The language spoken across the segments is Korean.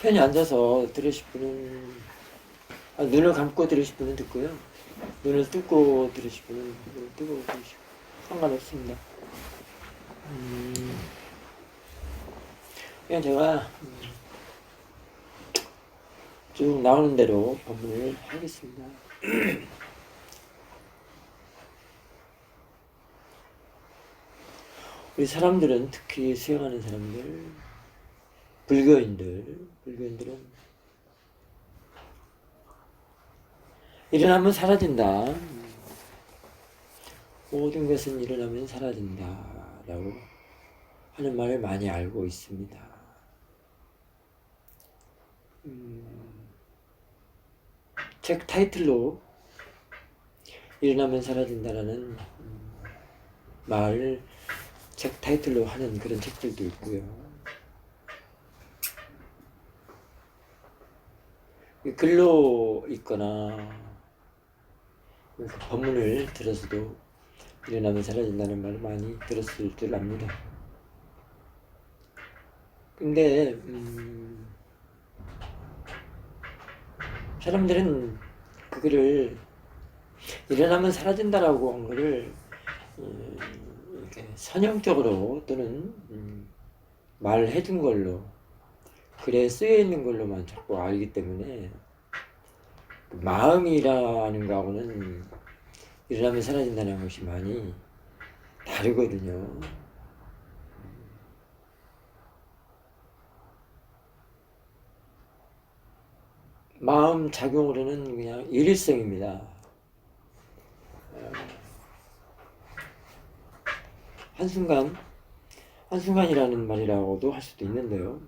편히 앉아서 들으실 분은, 눈을 감고 들으실 분은 듣고요. 눈을 뜨고 들으실 분은 눈을 뜨고 들으시고 상관없습니다. 그냥 제가 쭉 나오는 대로 법문을 하겠습니다. 우리 사람들은, 특히 수행하는 사람들, 불교인들은 일어나면 사라진다. 모든 것은 일어나면 사라진다 라고 하는 말을 많이 알고 있습니다. 책 타이틀로 일어나면 사라진다라는 말을 책 타이틀로 하는 그런 책들도 있고요. 글로 있거나 그 법문을 들어서도 일어나면 사라진다는 말을 많이 들었을 줄 압니다. 근데 사람들은 그거를 일어나면 사라진다라고 한 거를 이렇게 선형적으로 또는 말해준 걸로, 글에 쓰여있는 걸로만 자꾸 알기 때문에 그 마음이라는 거하고는 일어나면 사라진다는 것이 많이 다르거든요. 마음 작용으로는 그냥 일일성입니다. 한순간이라는 말이라고도 할 수도 있는데요.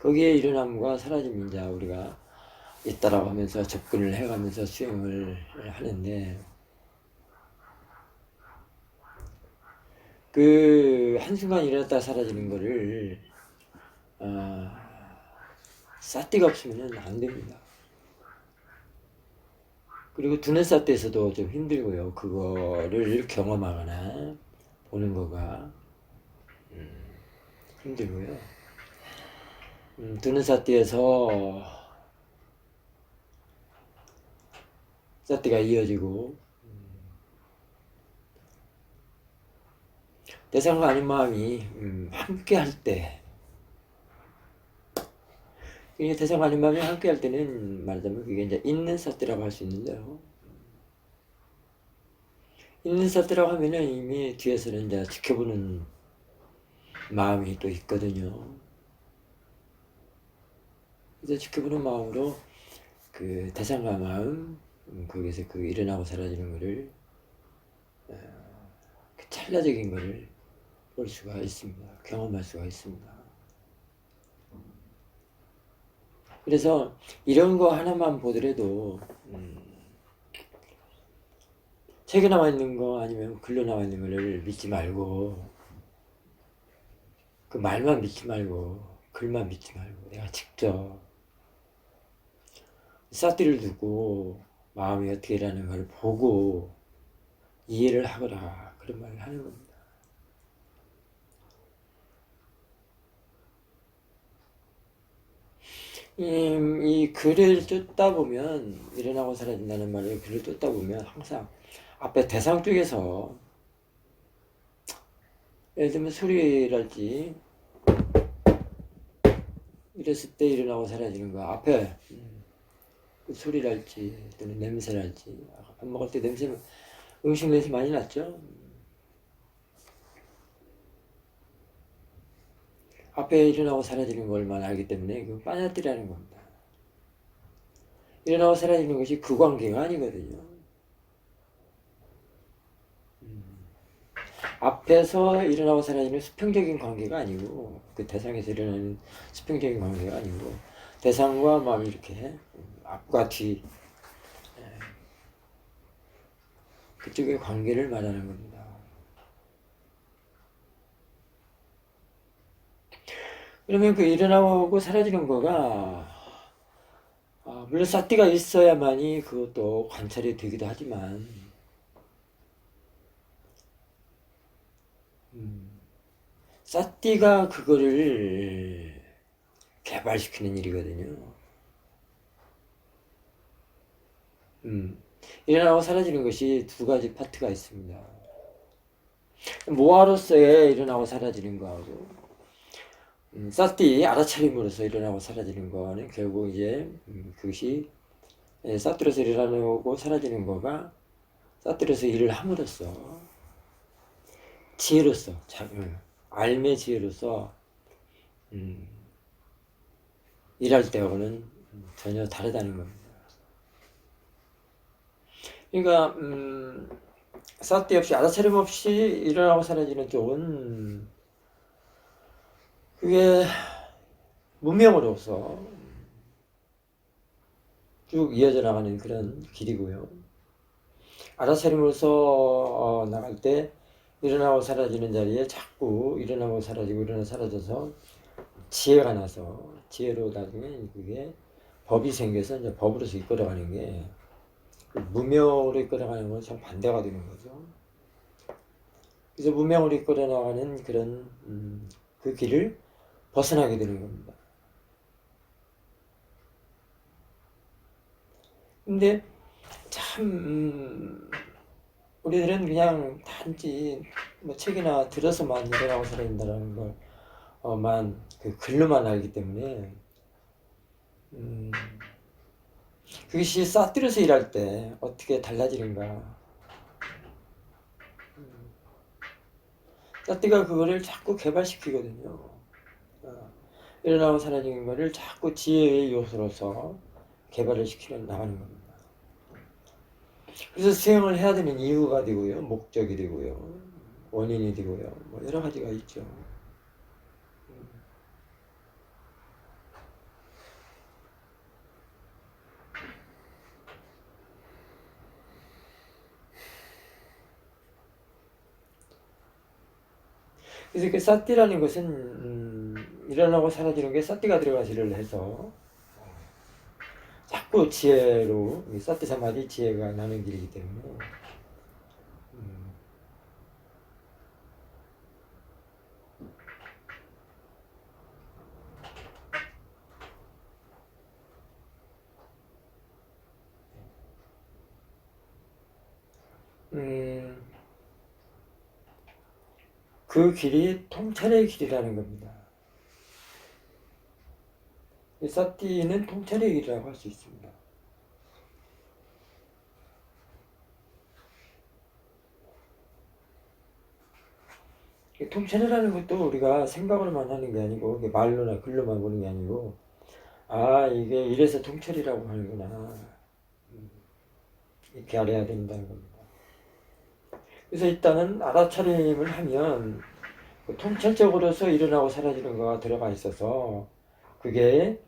거기에 일어남과 사라짐이 이제 우리가 있다라고 하면서 접근을 해가면서 수행을 하는데, 그 한순간 일어났다 사라지는 거를 삿띠가 없으면 안 됩니다. 그리고 두뇌 삿띠에서도 좀 힘들고요. 그거를 경험하거나 보는 거가 힘들고요. 두뇌 삿띠에서 삿띠가 이어지고 대상과 아닌 마음이 함께 할 때, 이 대상과 아닌 마음이 함께 할 때는 말하자면 그게 이제 있는 삿띠라고 할 수 있는데요. 있는 삿띠라고 하면은 이미 뒤에서는 이제 지켜보는 마음이 또 있거든요. 그래서 지켜보는 마음으로 그 대상과 마음, 거기서 그 일어나고 사라지는 거를, 그 찰나적인 거를 볼 수가 있습니다. 경험할 수가 있습니다. 그래서 이런 거 하나만 보더라도 책에 나와 있는 거 아니면 글로 나와 있는 거를 믿지 말고, 그 말만 믿지 말고, 글만 믿지 말고, 내가 직접 삿띠를 두고 마음이 어떻게 일하는 걸 보고 이해를 하거라, 그런 말을 하는 겁니다. 이 글을 쫓다 보면, 일어나고 사라진다는 말을 글을 쫓다 보면 항상 앞에 대상 쪽에서, 예를 들면 소리랄지 이랬을 때 일어나고 사라지는 거, 앞에 그 소리랄지 또는 냄새랄지, 밥 먹을 때 냄새, 음식 냄새 많이 났죠? 앞에 일어나고 사라지는 걸만 알기 때문에 그 빠져들이라는 겁니다. 일어나고 사라지는 것이 그 관계가 아니거든요. 앞에서 일어나고 사라지는 수평적인 관계가 아니고, 그 대상에서 일어나는 수평적인 관계가 아니고, 대상과 마음이 이렇게 앞과 뒤, 그쪽의 관계를 말하는 겁니다. 그러면 그 일어나고 사라지는 거가, 물론 삿띠가 있어야만이 그것도 관찰이 되기도 하지만, 삿띠가 그거를 개발시키는 일이거든요. 일어나고 사라지는 것이 두 가지 파트가 있습니다. 모아로서의 일어나고 사라지는 거하고 사띠 알아차림으로써 일어나고 사라지는 거는 결국 이제 그것이 사띠로서 일어나고 사라지는 거가 사띠로서 일을 함으로써 지혜로서 알매 지혜로서 일할 때하고는 전혀 다르다는 겁니다. 그러니까 사띠 없이 알아차림 없이 일어나고 사라지는 쪽은 그게 문명으로서 쭉 이어져 나가는 그런 길이고요. 알아차림으로서 나갈 때 일어나고 사라지는 자리에 자꾸 일어나고 사라지고 일어나 사라져서 지혜가 나서 지혜로 나중에 그게 법이 생겨서 이제 법으로서 이끌어가는 게 무명으로 이끌어가는 건 참 반대가 되는 거죠. 그래서 무명으로 이끌어나가는 그런 그 길을 벗어나게 되는 겁니다. 근데 참 우리들은 그냥 단지 뭐 책이나 들어서만 일어나고 사라진다는 걸만 그 글로만 알기 때문에 그것이 싸뜨려서 일할 때 어떻게 달라지는가. 싸띠가 그거를 자꾸 개발시키거든요. 일어나고 사라지는 거를 자꾸 지혜의 요소로서 개발을 나가는 겁니다. 그래서 수행을 해야 되는 이유가 되고요, 목적이 되고요, 원인이 되고요, 뭐 여러 가지가 있죠. 그래서 그 사띠라는 것은 일어나고 사라지는 게 사띠가 들어가지를 해서 자꾸 지혜로 사띠 사마디 지혜가 나는 길이기 때문에 그 길이 통찰의 길이라는 겁니다. 사띠는 통찰의 길이라고 할 수 있습니다. 통찰이라는 것도 우리가 생각으로만 하는 게 아니고 말로나 글로만 보는 게 아니고 아 이게 이래서 통찰이라고 하는구나 이렇게 알아야 된다는 겁니다. 그래서 일단은 알아차림을 하면 그 통찰적으로서 일어나고 사라지는 거가 들어가 있어서 그게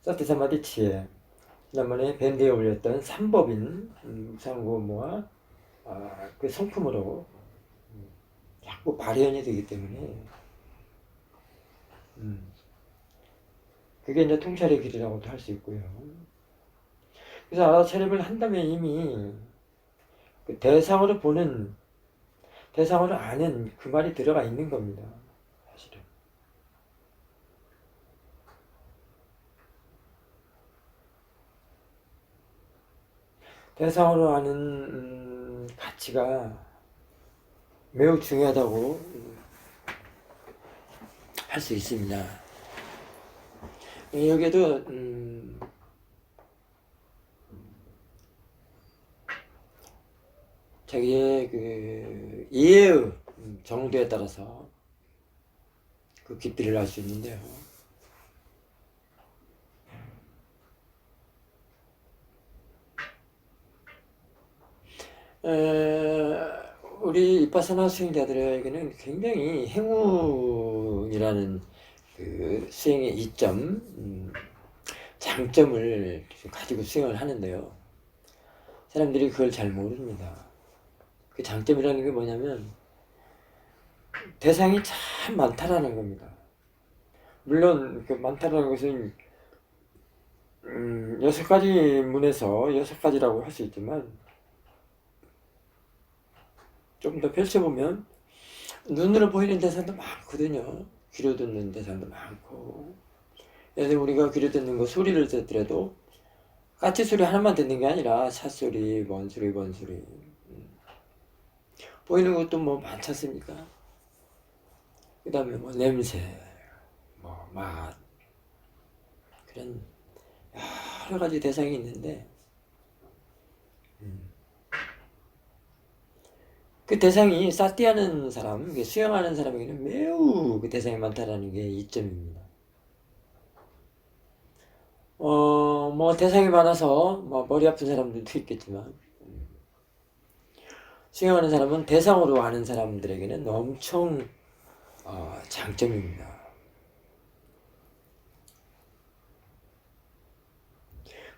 사티사마디 치에 지난번에 밴드에 올렸던 삼법인 무상고모와 그 성품으로 자꾸 발현이 되기 때문에 그게 이제 통찰의 길이라고도 할 수 있고요. 그래서 알아차림을 한다면 이미 그 대상으로 보는 대상으로 아는 그 말이 들어가 있는 겁니다. 사실은. 대상으로 아는 가치가 매우 중요하다고 할 수 있습니다. 여기에도 자기의 그 이해의 정도에 따라서 그 깊이를 알 수 있는데요. 우리 이파사나 수행자들에게는 굉장히 행운이라는 그 수행의 이점, 장점을 가지고 수행을 하는데요. 사람들이 그걸 잘 모릅니다. 그 장점이라는 게 뭐냐면 대상이 참 많다라는 겁니다. 물론 그 많다라는 것은 6가지 문에서 6가지라고 할 수 있지만 좀 더 펼쳐보면 눈으로 보이는 대상도 많거든요. 귀로 듣는 대상도 많고, 예를 들어 우리가 귀로 듣는 거 소리를 듣더라도 까치 소리 하나만 듣는 게 아니라 찻소리, 먼 소리, 먼 소리. 보이는 것도 뭐 많지 않습니까? 그 다음에 뭐 냄새, 뭐 맛, 그런 여러 가지 대상이 있는데, 그 대상이 사티하는 사람, 수영하는 사람에게는 매우 그 대상이 많다라는 게 이점입니다. 뭐 대상이 많아서 뭐 머리 아픈 사람들도 있겠지만, 수영하는 사람은 대상으로 아는 사람들에게는 엄청 장점입니다.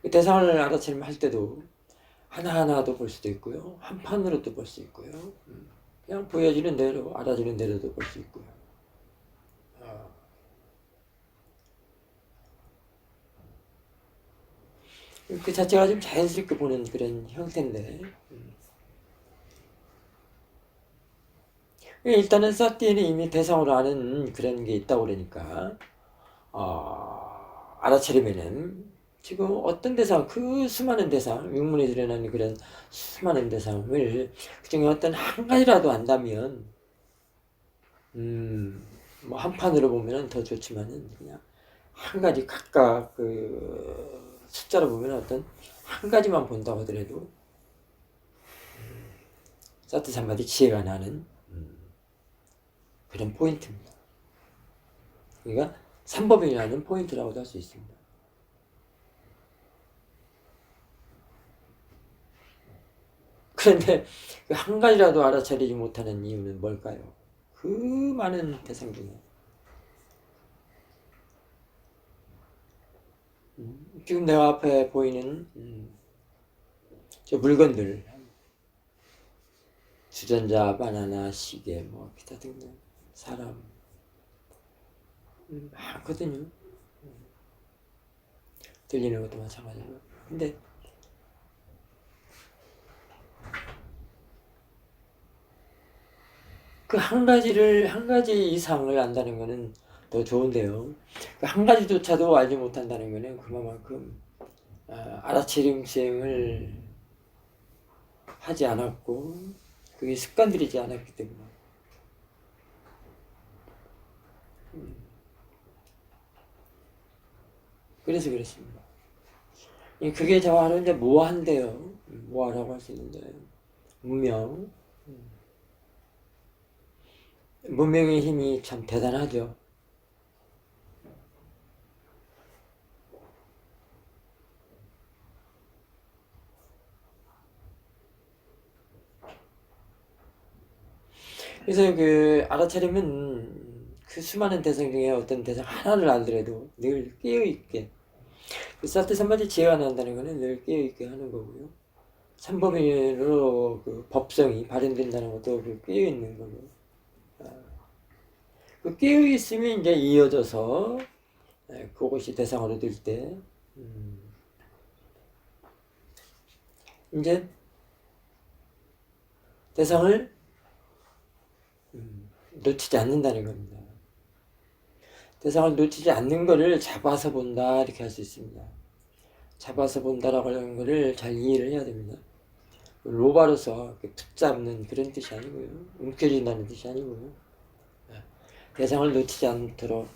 그 대상을 알아차림 할 때도 하나하나도 볼 수도 있고요. 한 판으로도 볼 수 있고요. 그냥 보여지는 대로, 알아지는 대로도 볼 수 있고요. 그 자체가 좀 자연스럽게 보는 그런 형태인데, 일단은 사티에는 이미 대상으로 아는 그런 게 있다고 그러니까, 알아차리면은 지금 어떤 대상, 그 수많은 대상, 육문에 드러나는 그런 수많은 대상을 그중에 어떤 한 가지라도 안다면, 뭐 한 판으로 보면은 더 좋지만은 그냥 한 가지 각각 그 숫자로 보면 어떤 한 가지만 본다고 하더라도 사트 삼마디 지혜가 나는 그런 포인트입니다. 그러니까 삼법이라는 포인트라고도 할 수 있습니다. 그런데 그 한 가지라도 알아차리지 못하는 이유는 뭘까요? 그 많은 대상 중에 지금 내가 앞에 보이는 저 물건들, 주전자, 바나나, 시계, 뭐 기타 등등 사람 많거든요. 들리는 것도 마찬가지고. 근데 그 한 가지 이상을 안다는 거는 더 좋은데요. 그 한 가지조차도 알지 못한다는 거는 그만큼 알아차림 수행을 하지 않았고 그게 습관들이지 않았기 때문에 그래서 그렇습니다. 그게 저하로 이제 모한데요. 모하라고 할 수 있는데 문명 문명의 힘이 참 대단하죠. 그래서 그 알아차림은 그 수많은 대상 중에 어떤 대상 하나를 알더라도 늘 깨어있게 그 사트 삼바디 지혜가 난다는 것은 늘 깨어있게 하는 거고요. 삼법인으로 그 법성이 발현된다는 것도 그 깨어있는 거고 그 깨어있음이 이제 이어져서 그것이 대상으로 될 때 이제 대상을 놓치지 않는다는 겁니다. 대상을 놓치지 않는 것을 잡아서 본다 이렇게 할 수 있습니다. 잡아서 본다라고 하는 것을 잘 이해를 해야 됩니다. 로바로서 붙잡는 그런 뜻이 아니고요. 움켜쥔다는 뜻이 아니고요. 대상을 놓치지 않도록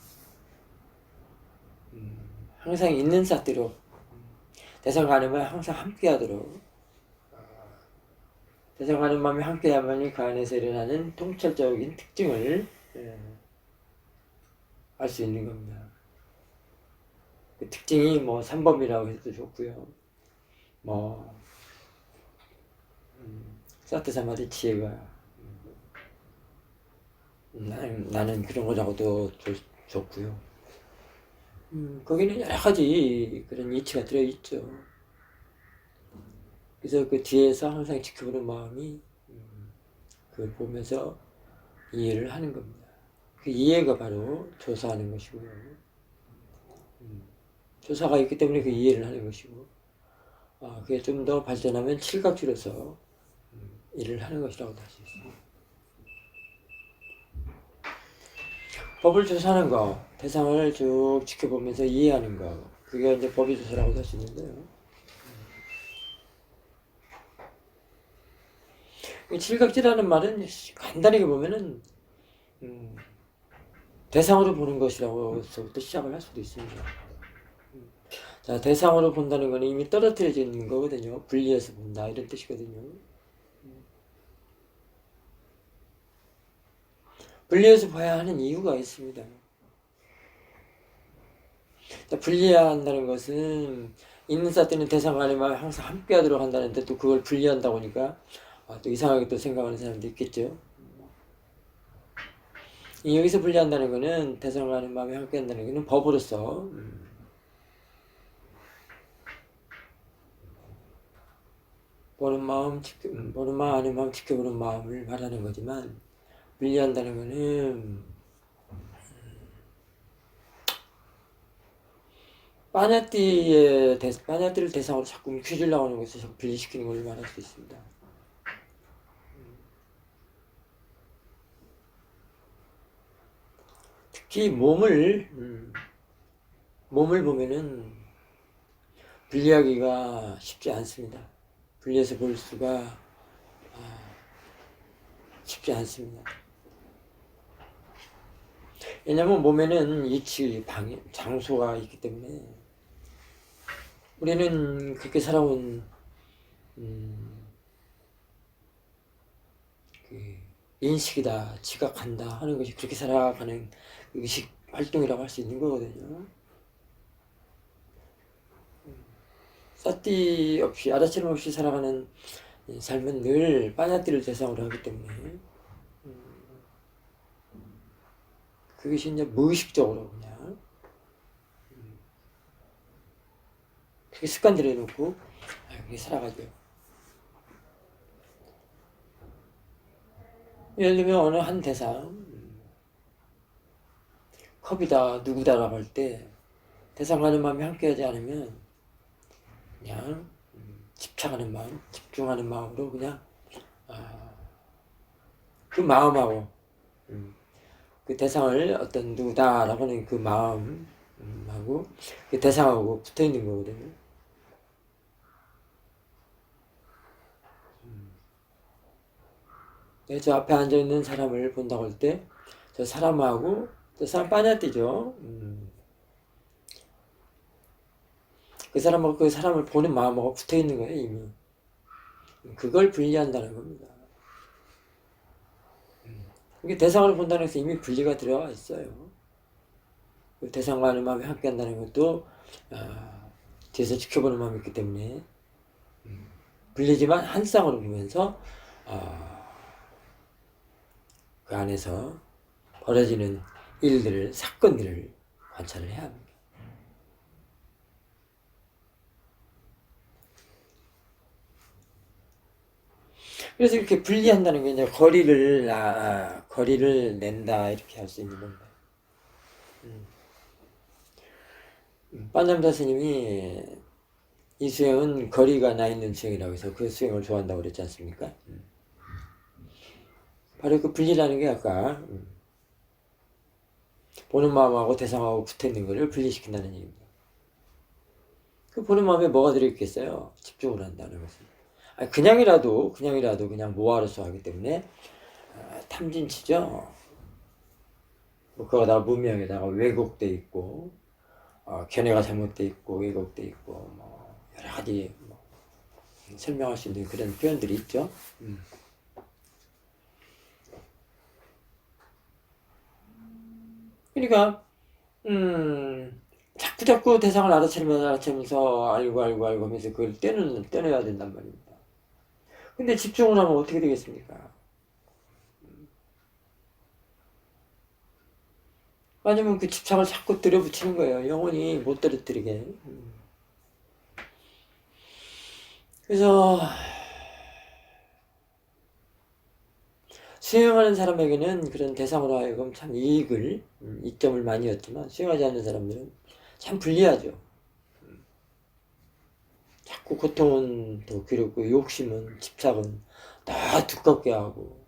항상 있는 사태로 대상을 가는 항상 함께하도록 대상을 가는 마음이 함께하면 그 안에서 일어나는 통찰적인 특징을 알 수 있는 겁니다. 그 특징이 뭐 삼범이라고 해도 좋고요. 뭐 사트 사마디 지혜가 나는 그런 거라고도 좋고요. 거기는 여러 가지 그런 이치가 들어있죠. 그래서 그 뒤에서 항상 지켜보는 마음이 그걸 보면서 이해를 하는 겁니다. 그 이해가 바로 조사하는 것이고요. 조사가 있기 때문에 그 이해를 하는 것이고 그게 좀 더 발전하면 칠각줄에서 일을 하는 것이라고 할 수 있습니다. 법을 조사하는 거, 대상을 쭉 지켜보면서 이해하는 거, 그게 이제 법의 조사라고 할 수 있는데요. 칠각지라는 말은 간단하게 보면은 대상으로 보는 것이라고서부터 시작을 할 수도 있습니다. 자, 대상으로 본다는 것은 이미 떨어뜨려져 있는 거거든요. 분리해서 본다 이런 뜻이거든요. 분리해서 봐야 하는 이유가 있습니다. 자, 분리해야 한다는 것은 있는 사태는 대상 아니면 항상 함께 하도록 한다는데 또 그걸 분리한다고 하니까 또 이상하게 또 생각하는 사람도 있겠죠. 여기서 분리한다는 것은 대상을 하는 마음이 함께 한다는 것은 법으로서 보는 마음 아닌 마음 지켜보는 마음을 말하는 거지만 분리한다는 것은 빠냐띠를 대상으로 자꾸 퀴즈려고 하는 것을 자꾸 분리시키는 걸 말할 수 있습니다. 특히 몸을 보면은 분리하기가 쉽지 않습니다. 분리해서 볼 수가 쉽지 않습니다. 왜냐하면 몸에는 위치, 장소가 있기 때문에 우리는 그렇게 살아온 인식이다, 지각한다 하는 것이 그렇게 살아가는 의식 활동이라고 할 수 있는 거거든요. 싸띠 없이, 알아차림 없이 살아가는 삶은 늘 빠냐띠를 대상으로 하기 때문에 그것이 이제 무의식적으로 그냥 그렇게 습관들여 놓고 그렇게 살아가죠. 예를 들면 어느 한 대상, 컵이다, 누구다라고 할 때 대상하는 마음이 함께하지 않으면 그냥 집착하는 마음, 집중하는 마음으로 그냥 그 마음하고 그 대상을 어떤 누구다라고 하는 그 마음하고 그 대상하고 붙어 있는 거거든요. 저 앞에 앉아 있는 사람을 본다고 할 때 저 사람하고 저 사람 빠냐띠죠. 그 사람하고 그 사람을 보는 마음하고 붙어 있는 거예요, 이미. 그걸 분리한다는 겁니다. 이게 대상으로 본다는 것은 이미 분리가 들어와 있어요. 그 대상과 하는 마음이 함께 한다는 것도 뒤에서 지켜보는 마음이 있기 때문에 분리지만 한 쌍으로 보면서 그 안에서 벌어지는 일들을, 사건들을 관찰을 해야 합니다. 그래서 이렇게 분리한다는 게 이제 거리를 낸다 이렇게 할 수 있는 겁니다. 반잠자 스님이 이 수행은 거리가 나 있는 수행이라고 해서 그 수행을 좋아한다고 그랬지 않습니까? 바로 그 분리라는 게 아까 보는 마음하고 대상하고 붙어있는 것을 분리시킨다는 얘기입니다. 그 보는 마음에 뭐가 들어있겠어요? 집중을 한다는 것은. 그냥이라도 그냥 모아로서 하기 때문에 탐진치죠. 그거다 문명에다가 왜곡돼 있고 견해가 잘못돼 있고 왜곡돼 있고 뭐 여러 가지 설명할 수 있는 그런 표현들이 있죠. 그러니까 자꾸 대상을 알아차리면서 알고 하면서 그걸 떼내야 된단 말입니다. 근데 집중을 하면 어떻게 되겠습니까? 아니면 그 집착을 자꾸 들여붙이는 거예요. 영원히 못 떨어뜨리게. 그래서 수행하는 사람에게는 그런 대상으로 하여금 참 이점을 많이 얻지만 수행하지 않는 사람들은 참 불리하죠. 자꾸 고통은 더 괴롭고 욕심은, 집착은 더 두껍게 하고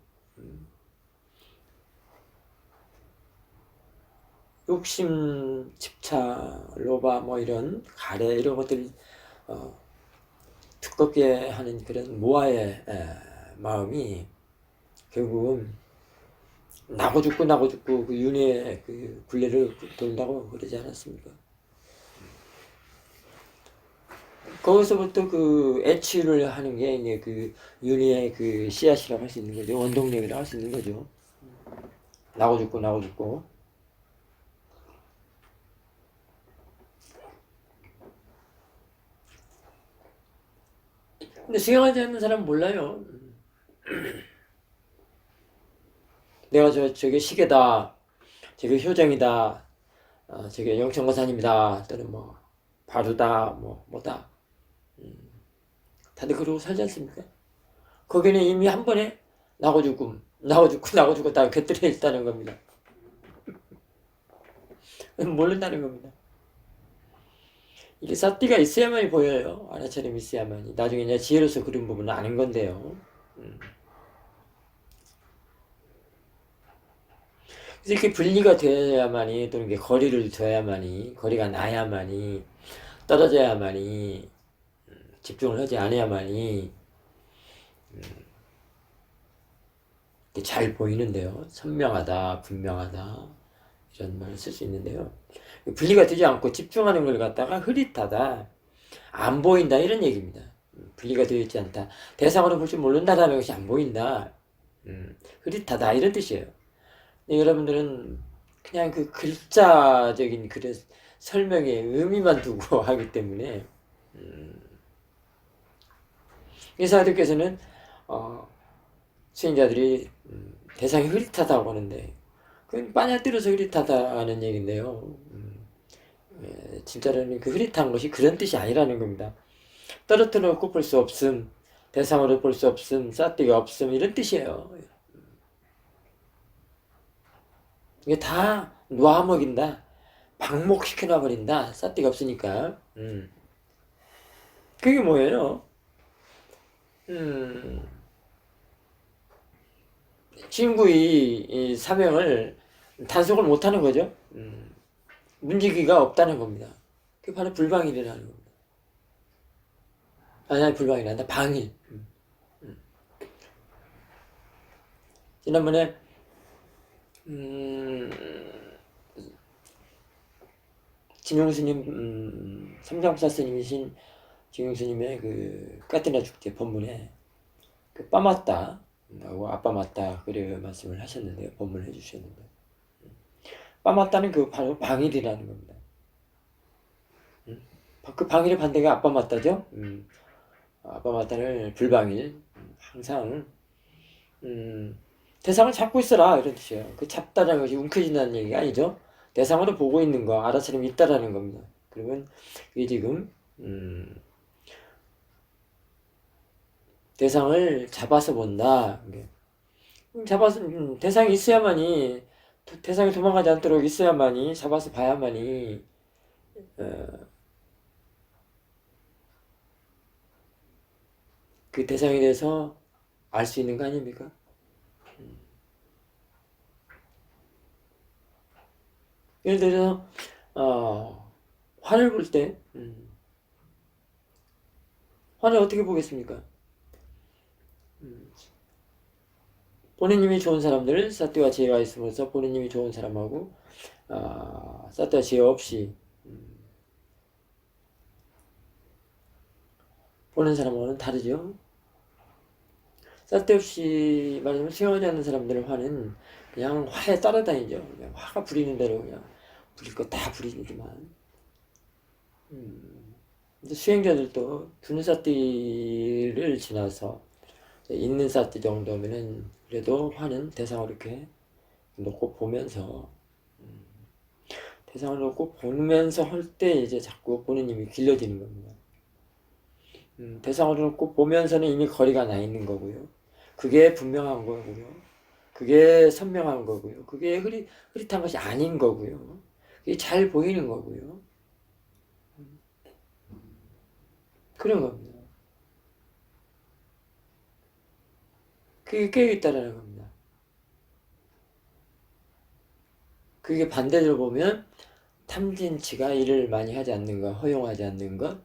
욕심, 집착, 로바 뭐 이런 가래 이런 것들 두껍게 하는 그런 모아의 마음이 결국은 나고 죽고 그 윤회의 그 굴레를 돈다고 그러지 않았습니까? 거기서부터 그 애취를 하는 게 이제 그 윤회의 그 씨앗이라고 할 수 있는 거죠. 원동력이라고 할 수 있는 거죠. 나고 죽고. 근데 수행하지 않는 사람은 몰라요. 내가 저게 시계다, 저게 효정이다, 저게 영천거산입니다. 또는 뭐 바루다, 뭐다. 다들 그러고 살지 않습니까? 거기는 이미 한 번에 나고 죽고 다 곁들여 있다는 겁니다. 모른다는 겁니다. 이게 삿띠가 있어야만이 보여요. 아나처럼 있어야만이. 나중에 이제 지혜로서 그런 부분은 아는 건데요. 그래서 이렇게 분리가 되어야만이, 또는 이게 거리를 둬야만이, 거리가 나야만이, 떨어져야만이, 집중을 하지 않아야만이, 잘 보이는데요. 선명하다, 분명하다, 이런 말을 쓸 수 있는데요. 분리가 되지 않고 집중하는 걸 갖다가 흐릿하다, 안 보인다, 이런 얘기입니다. 분리가 되어 있지 않다. 대상으로 볼 줄 모른다라는 것이 안 보인다. 흐릿하다, 이런 뜻이에요. 여러분들은 그냥 그 글자적인 그런 설명의 의미만 두고 하기 때문에 의사들께서는 수행자들이 대상이 흐릿하다고 하는데 그건 빠냐뜨려서 흐릿하다는 얘기인데요. 진짜로는 그 흐릿한 것이 그런 뜻이 아니라는 겁니다. 떨어뜨려 놓고 볼 수 없음, 대상으로 볼 수 없음, 삿띠가 없음, 이런 뜻이에요. 이게 다 놓아먹인다, 방목시켜놔버린다, 삿띠가 없으니까. 그게 뭐예요? 친구의 이 사명을 단속을 못하는 거죠. 문지기가 없다는 겁니다. 그게 바로 불방일이라는 겁니다. 아니, 불방일이 아니라 방일. 지난번에 진용스님, 삼장사 스님이신 진용스님의 그 까티나 축제 법문에 그 빠맞다 하고 아빠 맞다 그래 말씀을 하셨는데요. 법문을 해주셨는데 빠맞다는 그 바로 방일이라는 겁니다. 그 방일의 반대가 아빠 맞다죠. 아빠 맞다는 불방일, 항상 대상을 잡고 있어라 이런 뜻이에요. 그 잡다라는 것이 움켜진다는 얘기가 아니죠. 대상으로 보고 있는 거 알아차림 있다라는 겁니다. 그러면 이게 지금 대상을 잡아서 본다. 잡아서 대상이 있어야만이, 대상이 도망가지 않도록 있어야만이, 잡아서 봐야만이 그 대상에 대해서 알 수 있는 거 아닙니까? 예를 들어서 화를 볼 때 화를 어떻게 보겠습니까? 본인님이 좋은 사람들, 사띠와 지혜가 있으면서 본인님이 좋은 사람하고 사띠와 지혜 없이 보는 사람하고는 다르죠. 쓸데없이 말하자면 수용하지 않는 사람들의 화는 그냥 화에 따라다니죠. 그냥 화가 부리는 대로 그냥 부릴 거 다 부리지만 수행자들도 두는 사띠를 지나서 있는 사띠 정도면은 그래도 화는 대상을 이렇게 놓고 보면서 대상을 놓고 보면서 할 때 이제 자꾸 보는 힘이 길러지는 겁니다. 대상을 놓고 보면서는 이미 거리가 나 있는 거고요. 그게 분명한 거고요. 그게 선명한 거고요. 그게 흐릿한 것이 아닌 거고요. 그게 잘 보이는 거고요. 그런 겁니다. 그게 깨어있다라는 겁니다. 그게 반대로 보면 탐진치가 일을 많이 하지 않는 것, 허용하지 않는 것,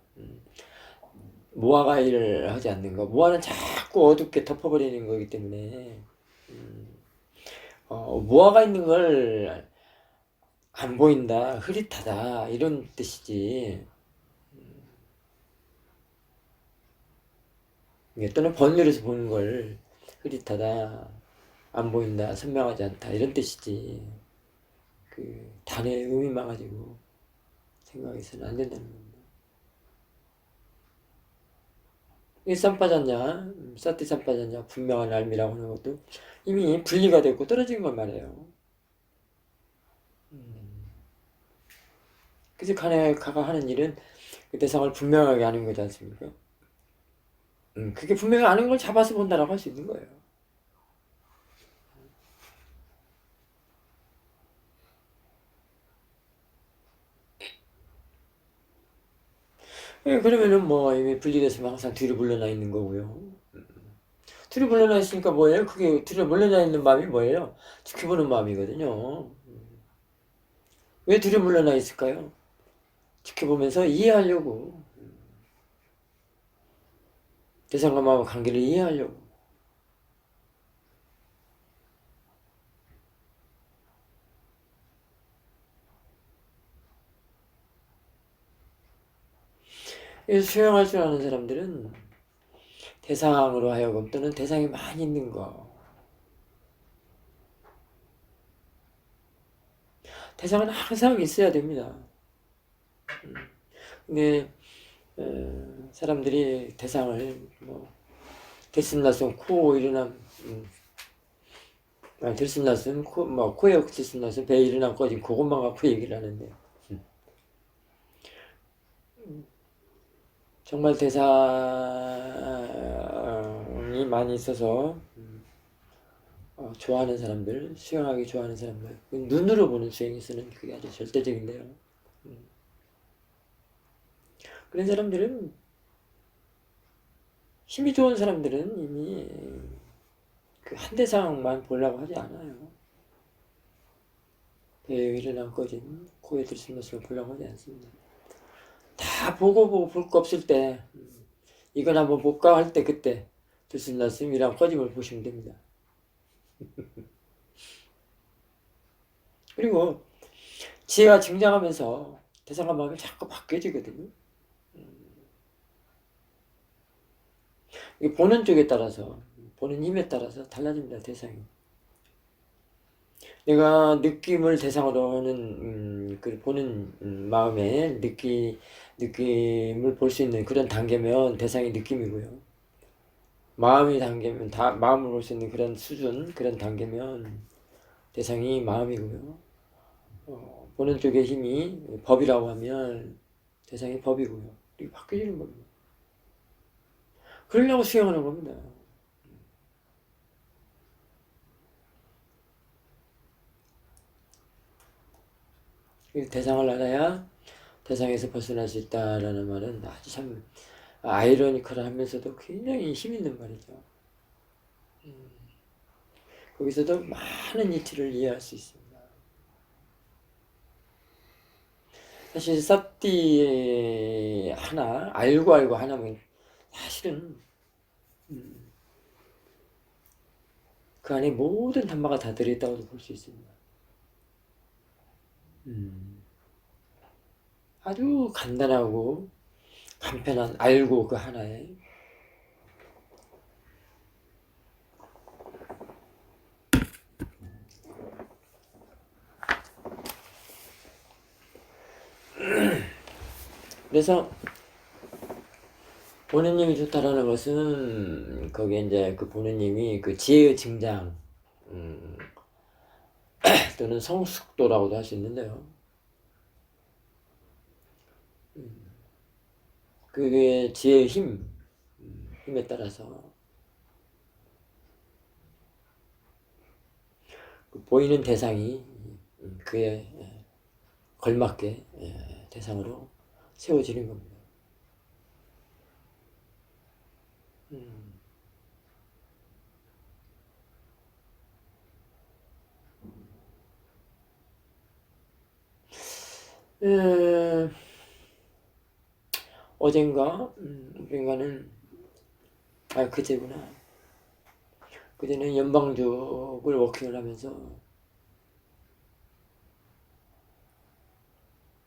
무아가 일을 하지 않는 것. 무아는 자꾸 어둡게 덮어버리는 거기 때문에 무아가 있는 걸 안 보인다, 흐릿하다 이런 뜻이지. 또는 번뇌로서 보는 걸 흐릿하다, 안 보인다, 선명하지 않다 이런 뜻이지. 그 단의 의미만 가지고 생각해서는 안 된다는 겁니다. 산 빠졌냐, 쌌디 산 빠졌냐, 분명한 알미라고 하는 것도 이미 분리가 됐고 떨어진 걸 말해요. 그래서 가가 하는 일은 그 대상을 분명하게 하는 거지 않습니까? 그게 분명히 아는 걸 잡아서 본다라고 할 수 있는 거예요. 그러면은 뭐 이미 분리됐으면 항상 뒤로 물러나 있는 거고요. 뒤로 물러나 있으니까 뭐예요? 그게 뒤로 물러나 있는 마음이 뭐예요? 지켜보는 마음이거든요. 왜 뒤로 물러나 있을까요? 지켜보면서 이해하려고. 대상과 마음의 관계를 이해하려고. 그래서 수용할 줄 아는 사람들은 대상으로 하여금 또는 대상이 많이 있는 거. 대상은 항상 있어야 됩니다. 근데 사람들이 대상을 뭐 들숨날숨 코 일어남 들숨날숨 코에 들숨날숨 배 일어남 꺼진 그것만 갖고 얘기를 하는데 정말 대상이 많이 있어서 좋아하는 사람들, 수영하기 좋아하는 사람들, 눈으로 보는 수영에서는 그게 아주 절대적인데요. 그런 사람들은 힘이 좋은 사람들은 이미 그 한 대상만 보려고 하지 않아요. 배에 일어난 꺼진 코에 들숨날숨을 보려고 하지 않습니다. 다 보고 볼 거 없을 때 이건 한번 볼까 할 때 그때 들숨날숨이랑 꺼짐을 보시면 됩니다. 그리고 지혜가 증장하면서 대상과 마음이 자꾸 바뀌어지거든요. 보는 쪽에 따라서, 보는 힘에 따라서 달라집니다, 대상이. 내가 느낌을 대상으로 하는, 그 보는 마음에 느낌을 볼 수 있는 그런 단계면 대상이 느낌이고요. 마음이 단계면, 마음을 볼 수 있는 그런 수준, 그런 단계면 대상이 마음이고요. 보는 쪽의 힘이 법이라고 하면 대상이 법이고요. 이렇게 바뀌어지는 겁니다. 그러려고 수행하는 겁니다. 대상을 알아야 대상에서 벗어날 수 있다라는 말은 아주 참 아이러니컬하면서도 굉장히 힘 있는 말이죠. 거기서도 많은 이치를 이해할 수 있습니다. 사실 쌉띠 하나, 알고 하나면 사실은 그 안에 모든 단마가 다 들어있다고도 볼 수 있습니다. 아주 간단하고 간편한 알고 그 하나에 그래서 보는 힘이 좋다라는 것은 거기에 이제 그 보는 힘이 그 지혜의 증장 또는 성숙도라고도 할 수 있는데요. 그게 지혜의 힘에 따라서 그 보이는 대상이 그에 걸맞게 대상으로 세워지는 겁니다. 에, 어젠가는, 그제구나. 그제는 연방족을 워킹을 하면서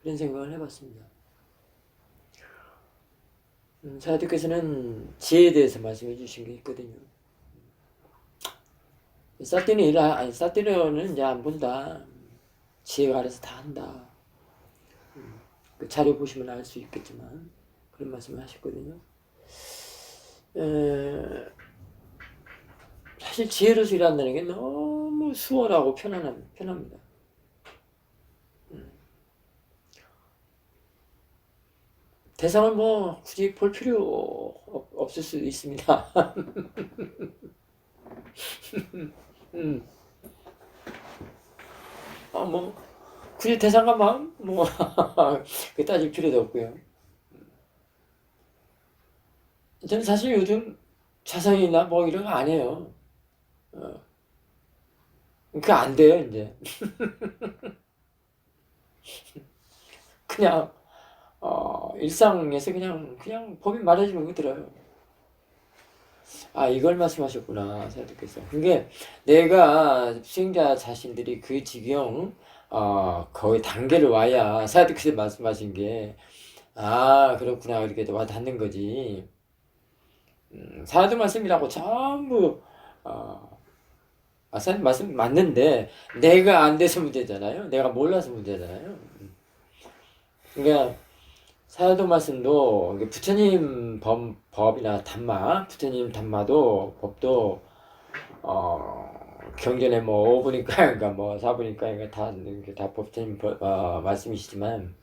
그런 생각을 해봤습니다. 사도께서는 지혜에 대해서 말씀해 주신 게 있거든요. 사띠는 이제 안 본다. 지혜가 알아서 다 한다. 그 자료 보시면 알 수 있겠지만 그런 말씀을 하셨거든요. 사실 지혜로서 일한다는 게 너무 수월하고 편합니다. 대상을 뭐 굳이 볼 필요 없을 수도 있습니다. 음, 뭐 굳이 대상과 마음 뭐 그 따질 필요도 없고요. 저는 사실 요즘 자상이나 뭐 이런 거 안 해요. 그게 안 돼요 이제. 그냥 일상에서 그냥 법이 말해주는 거 들어요. 이걸 말씀하셨구나 사도께서. 그게 내가 수행자 자신들이 그 지경 거의 단계를 와야 사도께서 말씀하신 게 그렇구나 이렇게 와 닿는 거지. 사도 말씀이라고 전부 사도 말씀 맞는데 내가 안 돼서 문제잖아요. 내가 몰라서 문제잖아요. 그러니까 사도 말씀도 부처님 법이나 담마, 부처님 담마도 법도 경전에 뭐 5분이니까 그러니까 뭐 4분이니까 그러니까 다 부처님 말씀이시지만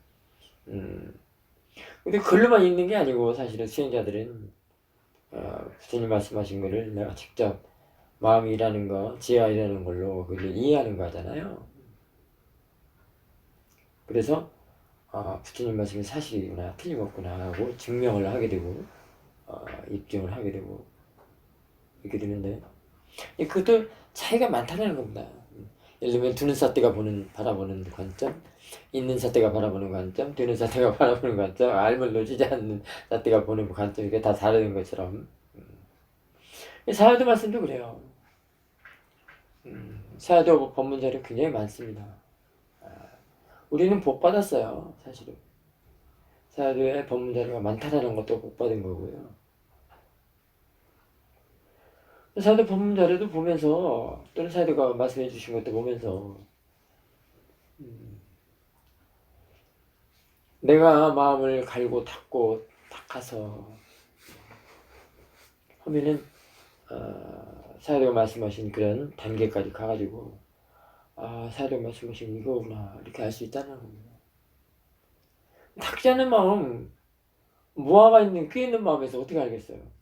근데 글로만 읽는 게 아니고 사실은 수행자들은 부처님 말씀하신 거를 내가 직접 마음이라는 거, 지혜이라는 걸로 그걸 이해하는 거잖아요. 그래서 부처님 말씀이 사실이구나, 틀림없구나 하고 증명을 하게 되고 입증을 하게 되고 이렇게 되는데 그것도 차이가 많다는 겁니다. 예를 들면 두는 사태가 바라보는 관점, 있는 사태가 바라보는 관점, 되는 사태가 바라보는 관점, 알을 놓치지 않는 사태가 보는 관점 이게 다 다른 것처럼 사야도 말씀도 그래요. 사야도 법문 자료 굉장히 많습니다. 우리는 복 받았어요, 사실은. 사야도에 법문 자료가 많다라는 것도 복 받은 거고요. 사야도 법문 자료도 보면서 또는 사야도가 말씀해 주신 것도 보면서 내가 마음을 갈고 닦아서 하면은 사야도가 말씀하신 그런 단계까지 가가지고 사야도가 말씀하신 이거구나 이렇게 알 수 있다는 겁니다. 닦지 않는 마음, 무아가 있는 꽤 있는 마음에서 어떻게 알겠어요?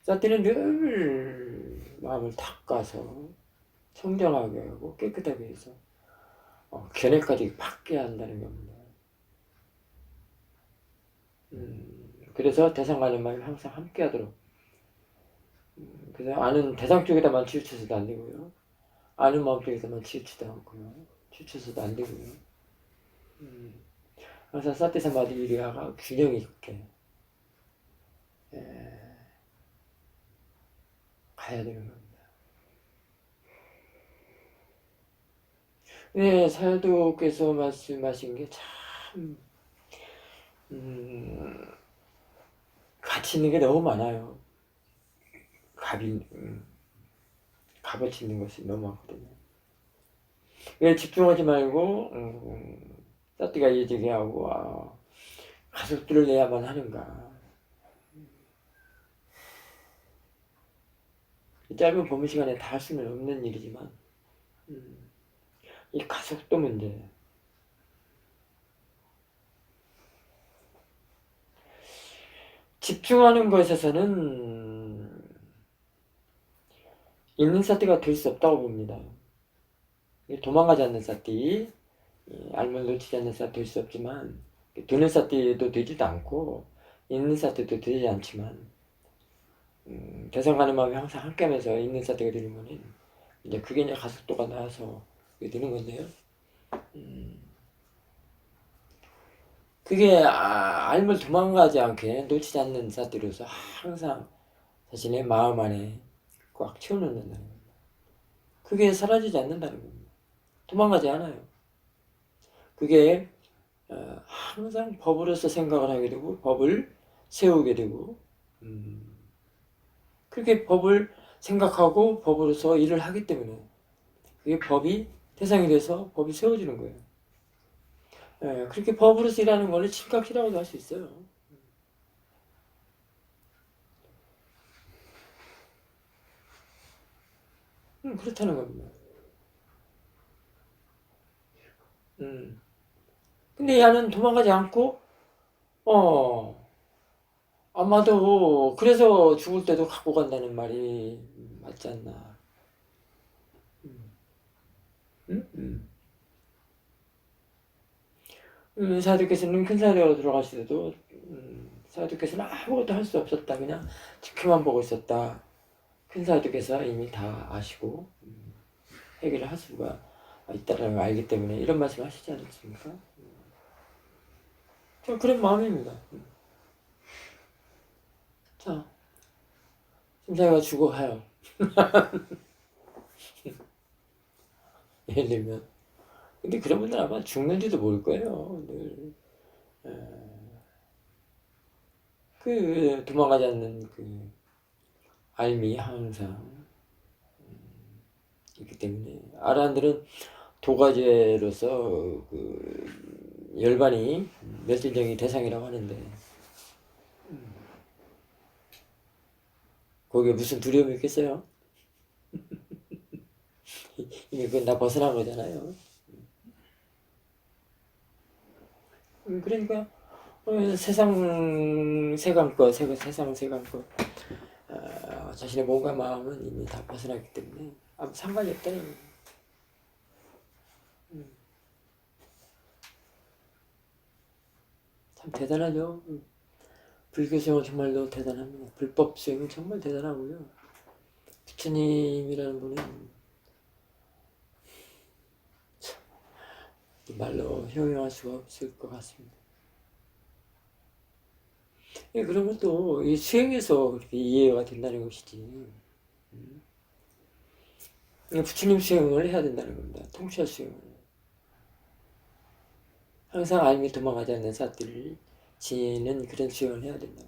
사띠는 늘 마음을 닦아서 청정하게 하고 깨끗하게 해서 견해까지 받게 한다는 겁니다. 그래서 대상과는 마음이 항상 함께 하도록 그래서 아는 대상 쪽에다만 치우쳐서도 안 되고요. 아는 마음 쪽에서만 치우치도 않고요. 치우쳐서도 안 되고요. 항상 사띠 사마디 이리아가 균형 있게 가야 되는 겁니다. 네, 사도께서 말씀하신 게 참 가치 있는 게 너무 많아요. 값어치 있는 것이 너무 많거든요. 왜 집중하지 말고 사띠가 예지게 하고 가속들을 내야만 하는가. 짧은 법문 시간에 다 할 수는 없는 일이지만 이 가속도 문제. 집중하는 것에서는 있는 사띠가 될 수 없다고 봅니다. 도망가지 않는 사띠, 알을 놓치지 않는 사띠 될 수 없지만 드는 사띠도 되지도 않고 있는 사띠도 되지 않지만 대성 가는 마음이 항상 함께하면서 있는 사태가 되면은 이제 그게 이제 가속도가 나와서 그게 되는 건데요. 그게 알물 도망가지 않게 놓치지 않는 사태로서 항상 자신의 마음 안에 꽉 채워놓는다는 겁니다. 그게 사라지지 않는다는 겁니다. 도망가지 않아요. 그게 항상 법으로서 생각을 하게 되고 법을 세우게 되고 그렇게 법을 생각하고 법으로서 일을 하기 때문에 그게 법이 대상이 돼서 법이 세워지는 거예요. 그렇게 법으로서 일하는 거를 칠각이라고도 할 수 있어요. 그렇다는 겁니다. 근데 얘는 도망가지 않고 아마도 그래서 죽을 때도 갖고 간다는 말이 맞지 않나. 사도께서는 큰 사도가 들어갔을 때도 사도께서는 아무것도 할 수 없었다. 그냥 지켜만 보고 있었다. 큰 사도께서 이미 다 아시고 해결을 할 수가 있다는 걸 알기 때문에 이런 말씀 하시지 않습니까? 그런 마음입니다. 자, 심사가 죽어가요. 예를 들면. 근데 그런 분들 아마 죽는지도 모를 거예요. 늘. 도망가지 않는 알미 항상 있기 때문에 아라한들은 도가제로서 열반이 멸실정의 대상이라고 하는데 거기에 무슨 두려움이 있겠어요? 이미 그건 다 벗어난 거잖아요. 그러니까 세상 세간것 자신의 몸과 마음은 이미 다 벗어났기 때문에 아무 상관이 없다는 거예요. 참 대단하죠. 불교 수행은 정말로 대단합니다. 불법 수행은 정말 대단하고요. 부처님이라는 분은 말로 형용할 수가 없을 것 같습니다. 그런 것도 이 수행에서 그렇게 이해가 된다는 것이지. 부처님 수행을 해야 된다는 겁니다. 통찰 수행을. 항상 알미 도망가지 않는 사들을 지니는 그런 수행을 해야 된다.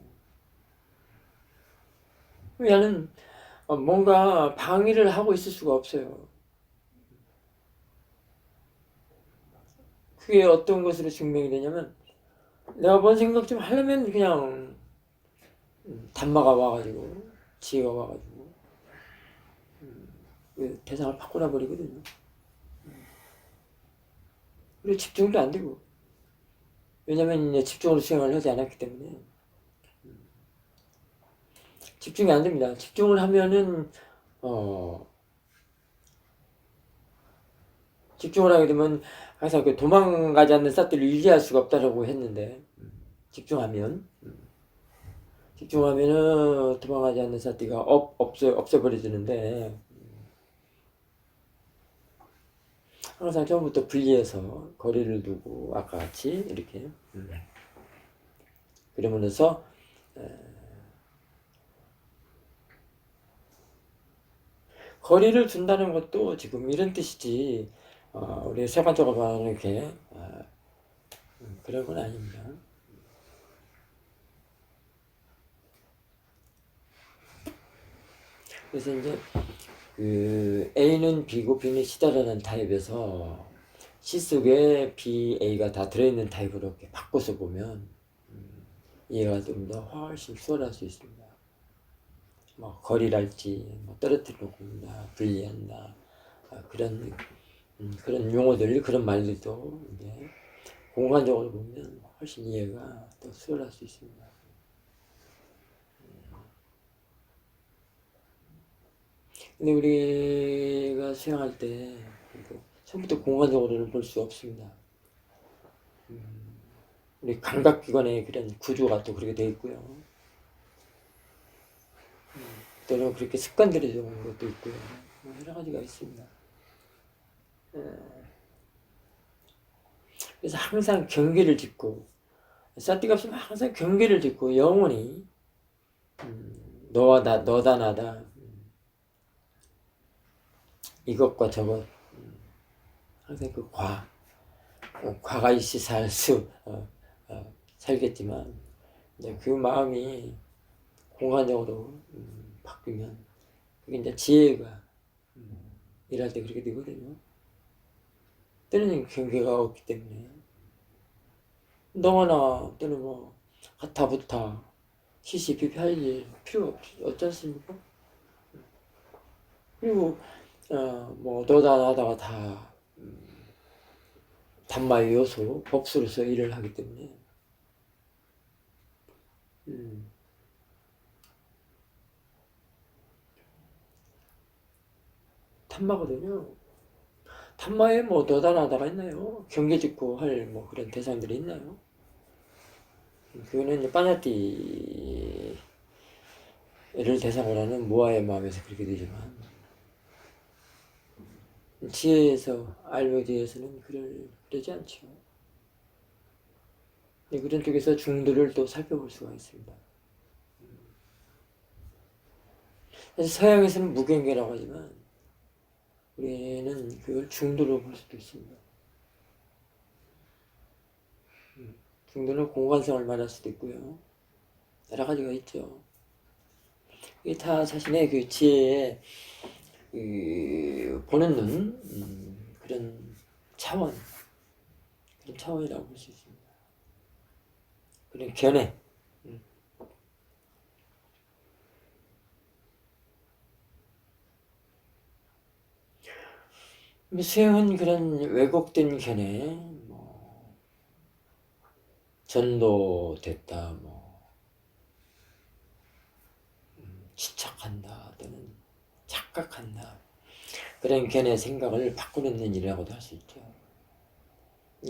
얘는 뭔가 방해를 하고 있을 수가 없어요. 그게 어떤 것으로 증명이 되냐면 내가 뭔 생각 좀 하려면 그냥 단마가 와가지고 지혜가 와가지고 대상을 바꾸나 버리거든요. 그리고 집중도 안 되고 왜냐면 이제 집중으로 수행을 하지 않았기 때문에 집중이 안 됩니다. 집중을 하면은 집중을 하게 되면 항상 도망가지 않는 삿들을 유지할 수가 없다고 했는데 집중하면은 도망가지 않는 삿띠가 없어버려지는데 항상 처음부터 분리해서 거리를 두고 아까 같이 이렇게 그러면서 거리를 둔다는 것도 지금 이런 뜻이지 우리 세관적으로 말하는 이렇게 그런 건 아닙니다. 그래서 이제 A는 B고 B는 C다라는 타입에서 C 속에 B, A가 다 들어있는 타입으로 이렇게 바꿔서 보면 이해가 좀 더 훨씬 수월할 수 있습니다. 뭐 거리랄지 뭐 떨어뜨려 놓는다, 분리한다 그런 용어들 그런 말들도 이제 공간적으로 보면 훨씬 이해가 더 수월할 수 있습니다. 근데 우리가 수행할 때 처음부터 공간적으로는 볼 수 없습니다. 우리 감각기관의 그런 구조가 또 그렇게 되어 있고요. 또는 그렇게 습관들이 좋은 것도 있고요. 여러 가지가 있습니다. 그래서 항상 경계를 짓고, 쌀데가 없으면 항상 경계를 짓고, 영원히, 너와 나, 너다 나다, 이것과 저것, 항상 그 과가 있이 살겠지만, 이제 그 마음이 공간적으로 바뀌면, 그게 이제 지혜가 일할 때 그렇게 되거든요. 때는 경계가 없기 때문에. 너나 또는 뭐, 가타부타, 시시비비 할 일 필요 없지 않습니까? 그리고, 뭐, 너다 나다가 다, 단마의 요소, 법수로서 일을 하기 때문에, 탄마거든요. 탄마에 뭐 너다 나다가 있나요? 경계 짓고 할 뭐 그런 대상들이 있나요? 그거는 이제 빠냐띠를 대상으로 하는 무아의 마음에서 그렇게 되지만, 지혜에서, 알묘지에서는 그러지 않죠. 그런 쪽에서 중도를 또 살펴볼 수가 있습니다. 그래서 서양에서는 무경계라고 하지만, 우리는 그걸 중도로 볼 수도 있습니다. 중도는 공간성을 말할 수도 있고요. 여러 가지가 있죠. 이게 다 자신의 그 지혜에 보는 눈, 그런 차원이라고 볼 수 있습니다. 그런 견해. 수행은 그런 왜곡된 견해, 뭐, 전도됐다, 뭐, 집착한다, 또는 착각한다. 그런 견해 생각을 바꾸는 일이라고도 할 수 있죠.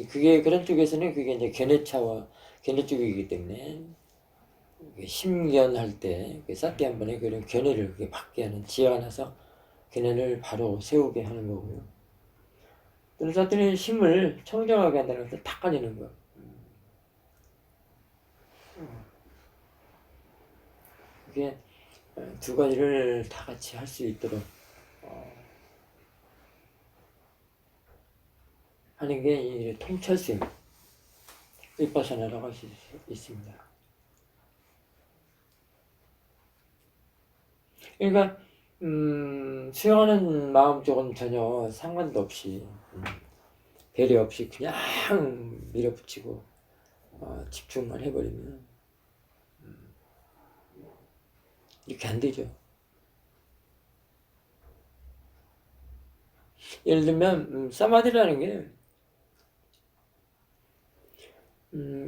그게, 그런 쪽에서는 그게 이제 견해 쪽이기 때문에, 심견할 때, 쌀때 한 번에 그런 견해를 그게 받게 하는 지혜가 나서 견해를 바로 세우게 하는 거고요. 또는 쌀때는 심을 청정하게 한다는 것을 닦아내는 거. 그게 두 가지를 다 같이 할 수 있도록 하는 게 통찰수행, 윗바사나라고 할 수 있습니다. 그러니까 수행하는 마음 쪽은 전혀 상관도 없이 배려 없이 그냥 밀어붙이고 집중만 해버리면 이렇게 안 되죠. 예를 들면 사마디라는 게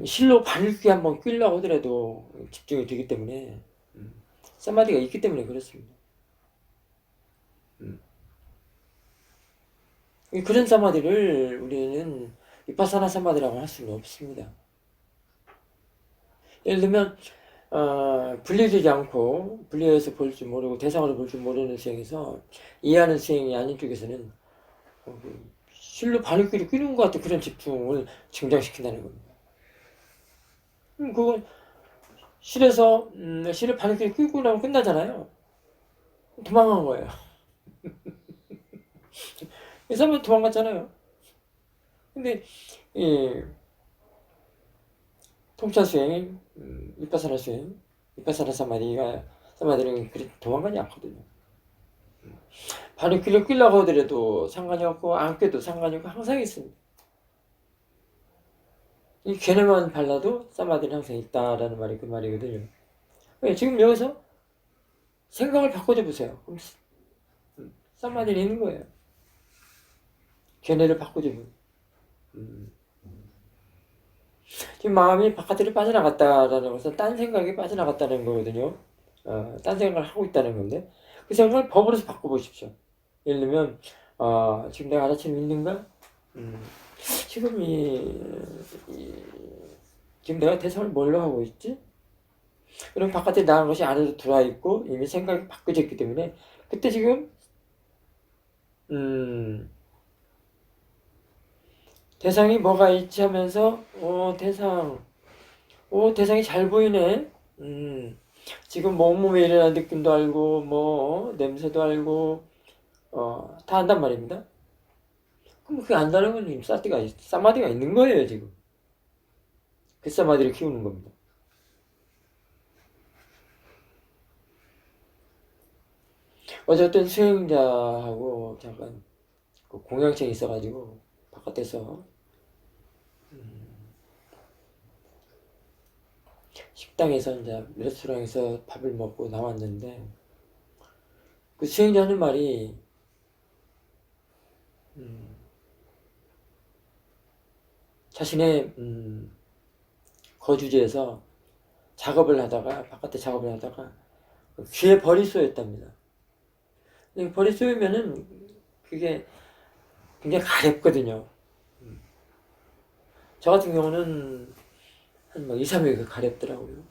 실로 바늘귀 한번 끼려고 하더라도 집중이 되기 때문에 사마디가 있기 때문에 그렇습니다. 그런 사마디를 우리는 위파사나 사마디라고 할 수는 없습니다. 예를 들면 분리되지 않고 분리해서 볼 줄 모르고 대상으로 볼 줄 모르는 수행에서 이해하는 수행이 아닌 쪽에서는 실로 바늘귀를 끼는 것 같은 그런 집중을 증장시킨다는 겁니다. 그건 실에서 실을 바늘귀를 끼고 나면 끝나잖아요. 도망간 거예요. 이 사람은 도망갔잖아요. 근데 이 통찰 수행, 위파사나 수행, 위파사나 사마디는 그리 도망가지 않거든요. 바늘귀를 끼려고 하더라도 상관이 없고 안 껴도 상관이 없고 항상 있습니다. 이 걔네만 발라도 사마디는 항상 있다라는 말이 그 말이거든요. 지금 여기서 생각을 바꿔줘 보세요. 그럼 사마디는 있는 거예요. 걔네를 바꿔줘 보세요. 지금 마음이 바깥으로 빠져나갔다라는 것은 딴 생각이 빠져나갔다는 거거든요. 딴 생각을 하고 있다는 건데 그 생각을 법으로서 바꿔보십시오. 예를 들면 지금 내가 아라침 있는가? 지금 지금 내가 대상을 뭘로 하고 있지? 그럼 바깥에 나간 것이 안으로 들어와 있고 이미 생각이 바꿔졌기 때문에 그때 지금 대상이 뭐가 있지 하면서 대상이 잘 보이네. 지금 뭐 온몸에 일어나는 느낌도 알고 뭐 냄새도 알고 다 안단 말입니다. 그럼 그게 안다는 건 사마디가 있는 거예요 지금. 그 사마디를 키우는 겁니다. 어쨌든 수행자하고 잠깐 그 공양증이 있어가지고 바깥에서 식당에서 이제 레스토랑에서 밥을 먹고 나왔는데 그 수행자 하는 말이 자신의 거주지에서 바깥에 작업을 하다가 귀에 벌이 쏘였답니다. 벌이 쏘이면은 그게 굉장히 가렵거든요. 저 같은 경우는 한 2, 3일 가렵더라고요.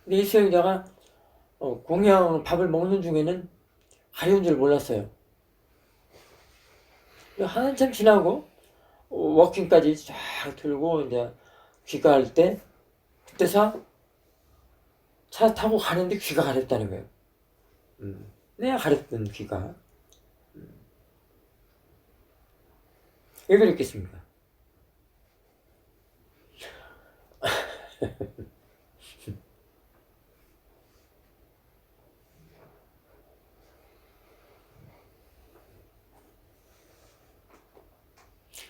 근데 이 수행자가 공양 밥을 먹는 중에는 가려운 줄 몰랐어요. 한참 지나고 워킹까지 쫙 들고 이제 귀가할 때 그때서 차 타고 가는데 귀가 가렵다는 거예요. 내가 가렵던 귀가. 왜 그랬겠습니까?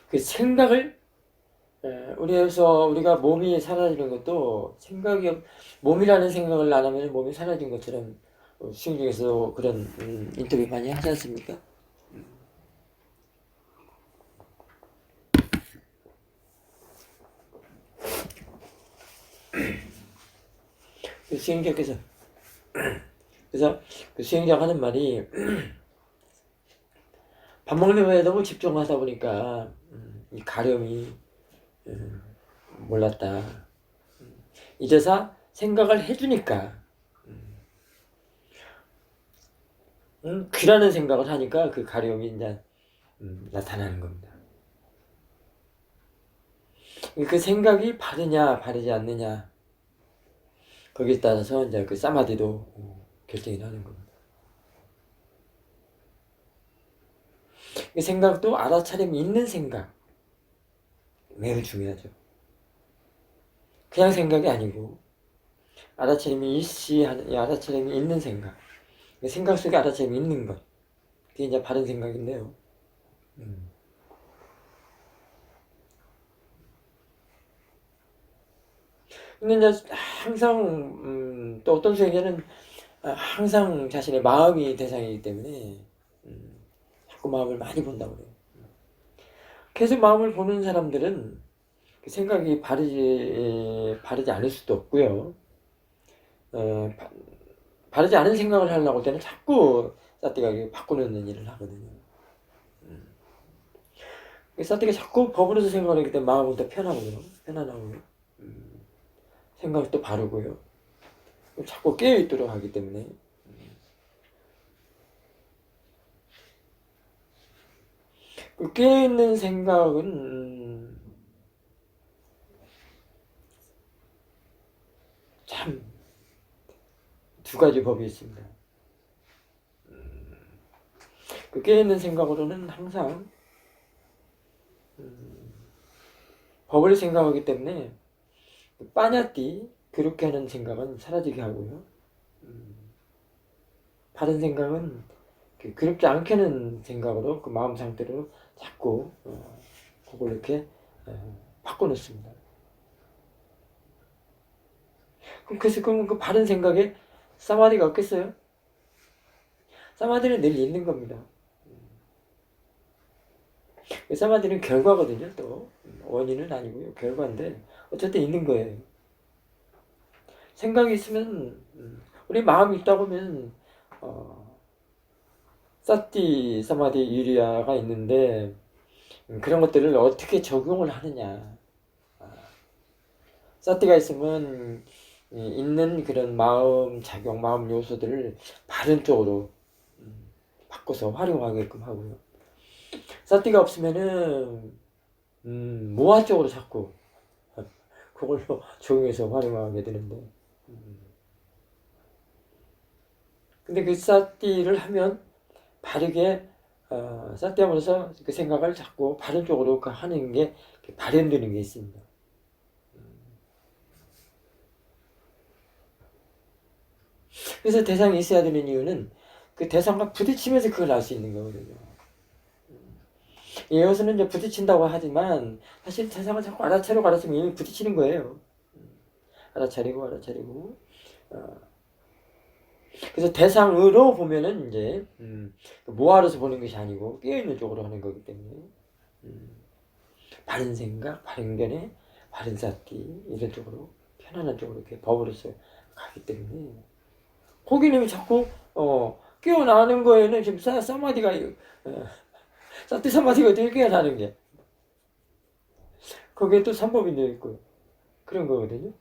그 생각을 우리가 몸이 사라지는 것도 몸이라는 생각을 안 하면 몸이 사라진 것처럼 수행 중에서 그런 인터뷰 많이 하지 않습니까? 그 수행자께서 그래서 그 수행자가 하는 말이 밥 먹는 거에 너무 집중하다 보니까 이 가려움이 몰랐다. 이제서 생각을 해주니까 귀라는 생각을 하니까 그 가려움이 이제 나타나는 겁니다. 그 생각이 바르냐 바르지 않느냐 거기에 따라서 이제 그 사마디도 결정이 나는 겁니다. 그 생각도 알아차림이 있는 생각 매우 중요하죠. 그냥 생각이 아니고 알아차림이 있는 생각. 생각 속에 알아차림이 있는 것. 그게 이제 바른 생각인데요. 근데 이제 항상 또 어떤 수행자는 항상 자신의 마음이 대상이기 때문에 자꾸 마음을 많이 본다고 그래요. 계속 마음을 보는 사람들은 생각이 바르지 않을 수도 없고요. 바르지 않은 생각을 하려고 할 때는 자꾸 사띠가 바꾸는 일을 하거든요. 사띠가 자꾸 버블에서 생각을 하기 때문에 마음은 더 편안하고요. 생각이 또 바르고요. 자꾸 깨어있도록 하기 때문에 그 깨어있는 생각은 참 두 가지 법이 있습니다. 그 깨어있는 생각으로는 항상 법을 생각하기 때문에 빠냐띠 그렇게 하는 생각은 사라지게 하고요. 바른 생각은 그렇게 않게 하는 생각으로 그 마음 상태로 자꾸 그걸 이렇게 바꿔놓습니다. 그래서 그 바른 생각에 사마디가 없겠어요? 사마디는 늘 있는 겁니다. 사마디는 결과거든요. 또 원인은 아니고요. 결과인데 어쨌든 있는 거예요. 생각이 있으면 우리 마음이 있다고 하면 사띠, 사마디, 유리아가 있는데 그런 것들을 어떻게 적용을 하느냐 사띠가 있으면 있는 그런 마음 작용, 마음 요소들을 바른 쪽으로 바꿔서 활용하게끔 하고요. 사띠가 없으면은 모아 쪽으로 자꾸 그걸로 적용해서 활용하게 되는데, 근데 그 사띠를 하면 바르게 사띠함으로써 그 생각을 자꾸 바른 쪽으로 하는 게 발현되는 게 있습니다. 그래서 대상이 있어야 되는 이유는 그 대상과 부딪히면서 그걸 알 수 있는 거거든요. 여기서는 이제 부딪힌다고 하지만 사실 대상을 자꾸 알아차리고 알아차리면 이미 부딪히는 거예요. 알아차리고. 그래서 대상으로 보면은 이제 모아로서 보는 것이 아니고 깨어있는 쪽으로 하는 거기 때문에 바른 생각, 바른 견해, 바른 사띠 이런 쪽으로 편안한 쪽으로 이렇게 법으로서 가기 때문에 고기님이 자꾸 깨어나는 거에는 지금 사마디가 사띠 사마디가 어떻게 깨어나는 게 거기에 또 삼법이 되어 있고 그런 거거든요.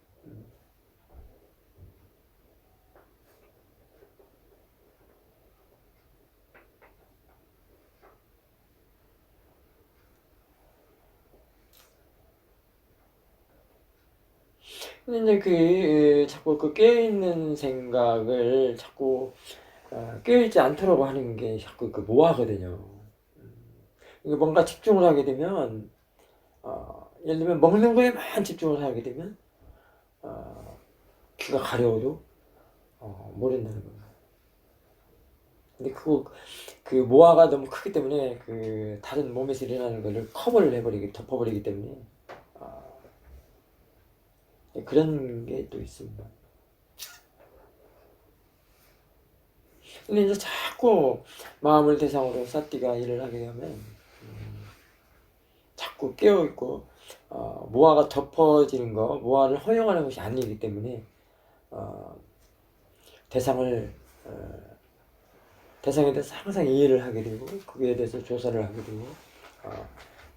근데 이제 자꾸 그 깨어있는 생각을 자꾸 깨어있지 않도록 하는 게 자꾸 그 모아거든요. 이게 뭔가 집중을 하게 되면 예를 들면 먹는 거에만 집중을 하게 되면 귀가 가려워도 모른다는 겁니다. 근데 그 모아가 너무 크기 때문에 그 다른 몸에서 일어나는 거를 커버를 덮어버리기 때문에 그런 게 또 있습니다. 근데 이제 자꾸 마음을 대상으로 사띠가 일을 하게 되면 자꾸 깨어있고 모아가 덮어지는 거, 모아를 허용하는 것이 아니기 때문에 대상에 대해서 항상 이해를 하게 되고 그에 대해서 조사를 하게 되고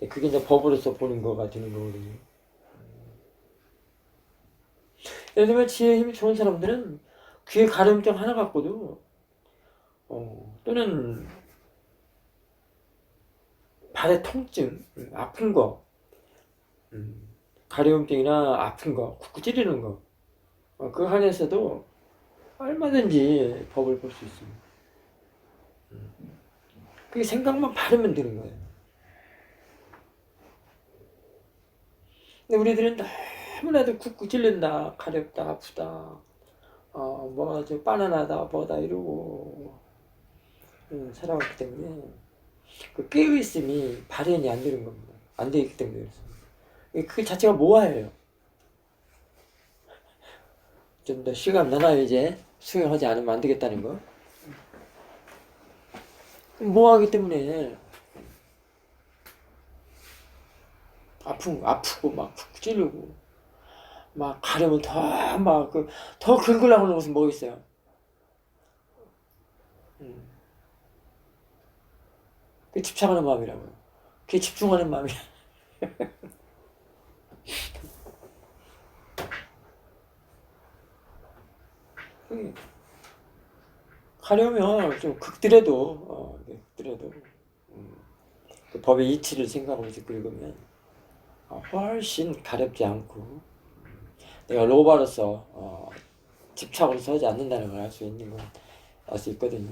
그게 이제 법으로서 보는 거가 되는 거거든요. 예를 들면 지혜 힘이 좋은 사람들은 귀에 가려움증 하나 갖고도 또는 발의 통증, 아픈 거, 가려움증이나 아픈 거, 쿡쿡 찌르는 거, 그 한에서도 얼마든지 법을 볼 수 있습니다. 그게 생각만 바르면 되는 거예요. 근데 우리들은 너무나도 쿡쿡 찔린다, 가렵다, 아프다, 저 바나나다, 뭐다 이러고 살아왔기 때문에 그 깨어있음이 발현이 안 되는 겁니다. 안 되기 때문에 그렇습니다. 그 자체가 모아예요. 좀 더 시간 나나요 이제 수행하지 않으면 안 되겠다는 거. 모아하기 때문에 아프고 막 푹 찌르고 막 가려면 더 긁으려고 하는 것은 뭐겠어요. 그 집착하는 마음이라고요. 그게 집중하는 마음이야. 가려면 좀 극더라도 그 법의 이치를 생각하면서 긁으면 훨씬 가렵지 않고 내가 로바로서 집착으로 하지 않는다는 걸 알 수 있는 건 알 수 있거든요.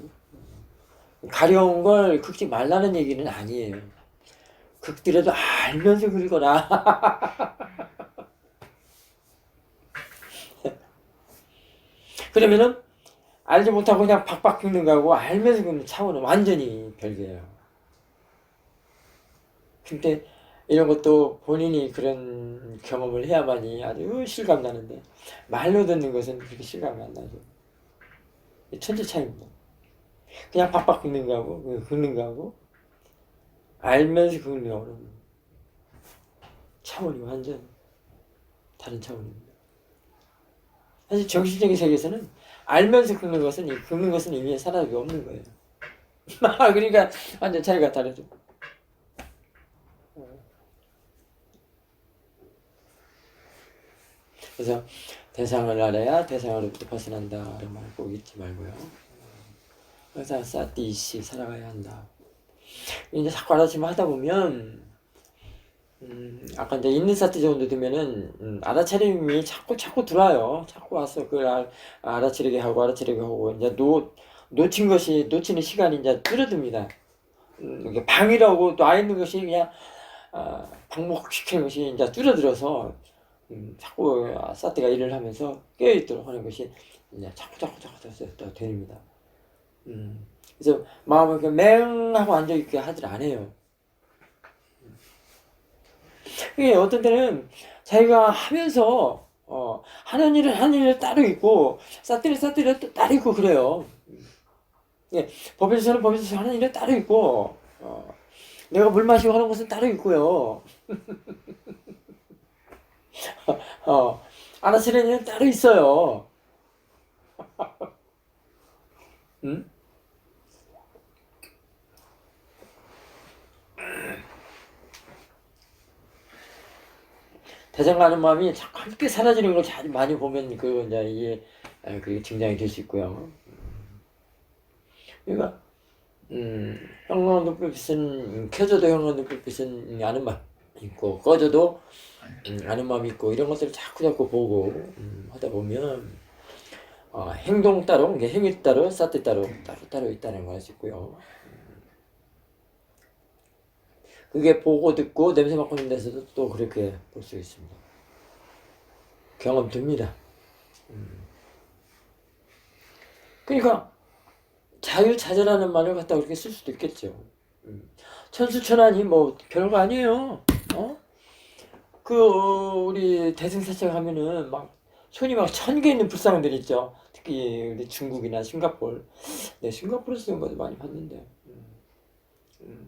가려운 걸 긁지 말라는 얘기는 아니에요. 긁더라도 알면서 긁어라. 그러면은 알지 못하고 그냥 박박 긁는 거하고 알면서 긁는 차원은 완전히 별개예요. 근데 이런 것도 본인이 그런 경험을 해야만이 아주 실감 나는데 말로 듣는 것은 그렇게 실감이 안 나죠. 천지 차이입니다. 그냥 박박 긁는 거하고 알면서 긁는 거하고는 차원이 완전 다른 차원입니다. 사실 정신적인 세계에서는 알면서 긁는 것은 이미 사람이 없는 거예요. 그러니까 완전 차이가 다르죠. 그래서 대상을 알아야 대상으로부터 벗어난다. 이런 말 꼭 잊지 말고요. 그래서 사띠시 살아가야 한다. 이제 자꾸 알아치면 하다 보면 아까 이제 있는 사띠 정도 되면은 알아차림이 자꾸 들어와요. 자꾸 와서 그걸 알아차리게 하고 이제 놓치는 시간이 이제 줄어듭니다. 이게 방이라고 놔 있는 것이 그냥 방목시키는 것이 이제 줄어들어서 자꾸 사띠가 일을 하면서 깨어있도록 하는 것이 이제 자꾸 또 됩니다. 그래서 마음을 이렇게 맹하고 앉아있게 하질 않아요. 이게 어떤 때는 자기가 하면서 하는 일을 따로 있고 사띠를 또 따로 있고 그래요. 예, 법에서는 하는 일은 따로 있고 내가 물 마시고 하는 것은 따로 있고요. 알아차리는 일은 따로 있어요. 응? 대장가는 마음이 자꾸 함께 사라지는 걸 잘 많이 보면 그 이제 이게 그게 증상이 될 수 있고요. 그러니까 형광 눈빛은 켜져도 형광 눈빛은 아는 마음 있고 꺼져도 아는 마음이 있고 이런 것들을 자꾸 보고 하다 보면 행동 따로, 행위 따로, 사태 따로 있다는 걸 알 수 있고요. 그게 보고 듣고 냄새 맡고 있는 데서도 또 그렇게 볼 수 있습니다. 경험됩니다. 그러니까 자유자재라는 말을 갖다 그렇게 쓸 수도 있겠죠. 천수천안이 뭐 별거 아니에요. 우리 대승사청 하면은 막 손이 막 1000개 있는 불상들 있죠. 특히 우리 중국이나 싱가포르. 네, 싱가포르에서 쓰는 것도 많이 봤는데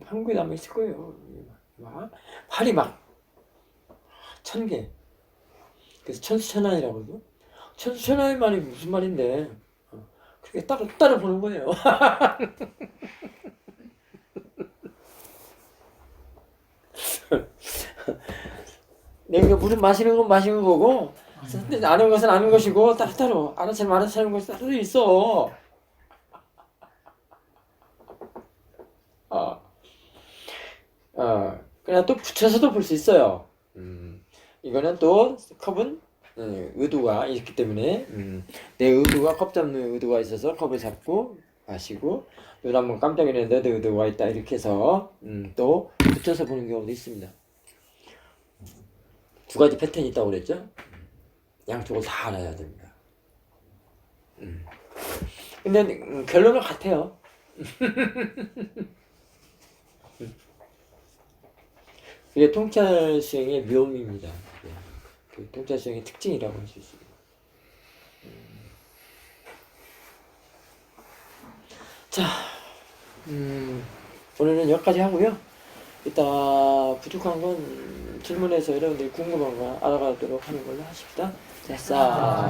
한국에도 아마 있을 거예요. 팔이 막 1000개. 그래서 천수천안이라고 그러죠. 천수천안의 말이 무슨 말인데 그렇게 따로 보는 거예요. 내가 물을 마시는 건 마시는 거고 아는 것은 아는 것이고 따로 알아차리는 것이 따로 있어. 그냥 또 붙여서도 볼 수 있어요. 이거는 또 컵은 의도가 있기 때문에 내 의도가 컵 잡는 의도가 있어서 컵을 잡고 마시고 눈 한번 깜짝이는데 내 의도가 있다 이렇게 해서 또 붙여서 보는 경우도 있습니다. 두 가지 패턴이 있다고 그랬죠? 양쪽을 다 알아야 됩니다. 근데 결론은 같아요. 그게 통찰 수행의 묘미입니다. 그 통찰 수행의 특징이라고 할 수 있습니다. 자, 오늘은 여기까지 하고요. 이따 부족한 건 질문해서 여러분들이 궁금한 거 알아가도록 하는 걸로 하십시다. 자, 싸.